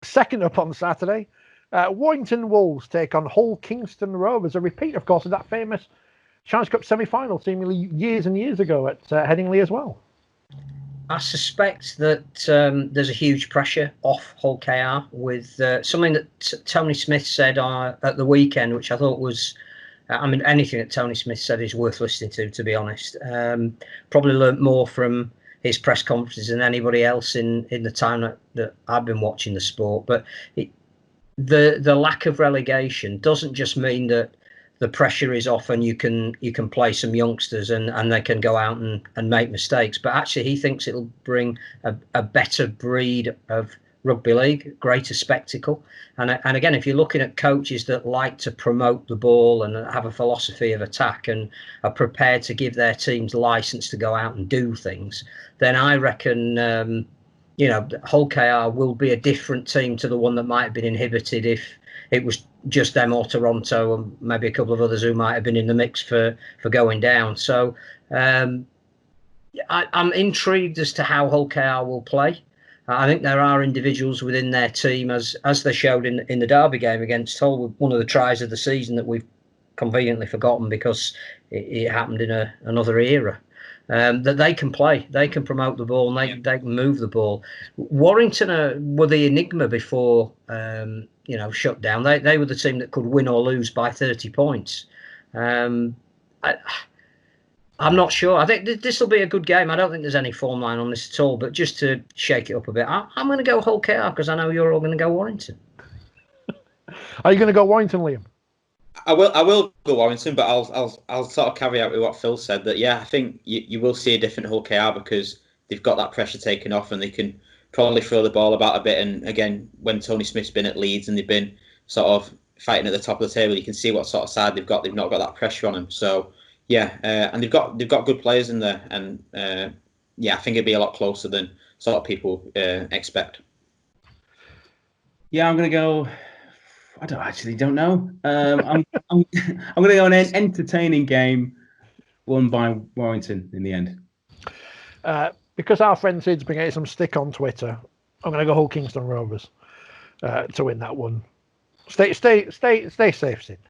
Second up on Saturday, Warrington Wolves take on Hull Kingston Rovers. A repeat, of course, of that famous Challenge Cup semi-final, seemingly years and years ago at Headingley as well. I suspect that there's a huge pressure off Hull KR with something that Tony Smith said at the weekend, which I thought was, anything that Tony Smith said is worth listening to be honest. Probably learnt more from his press conferences than anybody else in the time that I've been watching the sport. But the lack of relegation doesn't just mean that the pressure is off and you can play some youngsters and they can go out and make mistakes. But actually, he thinks it'll bring a better breed of rugby league, greater spectacle. And again, if you're looking at coaches that like to promote the ball and have a philosophy of attack and are prepared to give their teams license to go out and do things, then I reckon, Hull KR will be a different team to the one that might have been inhibited if it was just them or Toronto and maybe a couple of others who might have been in the mix for going down. So I'm intrigued as to how Hull KR will play. I think there are individuals within their team, as they showed in the Derby game against Hull, with one of the tries of the season that we've conveniently forgotten because it happened in another era. That they can play, they can promote the ball, and they can move the ball. Warrington were the enigma before, shut down. They were the team that could win or lose by 30 points. I'm not sure. I think this will be a good game. I don't think there's any form line on this at all, but just to shake it up a bit, I'm going to go Hull KR because I know you're all going to go Warrington. Are you going to go Warrington, Liam? I will go Warrington, but I'll sort of caveat with what Phil said that I think you will see a different Hull KR because they've got that pressure taken off and they can probably throw the ball about a bit. And again, when Tony Smith's been at Leeds and they've been sort of fighting at the top of the table, you can see what sort of side they've got. They've not got that pressure on them. So and they've got good players in there, and I think it'd be a lot closer than sort of people expect. Yeah, I'm going to go. I don't know. I'm going to go an entertaining game won by Warrington in the end. Because our friend Sid's been getting some stick on Twitter, I'm going to go Hull Kingston Rovers to win that one. Stay safe, Sid.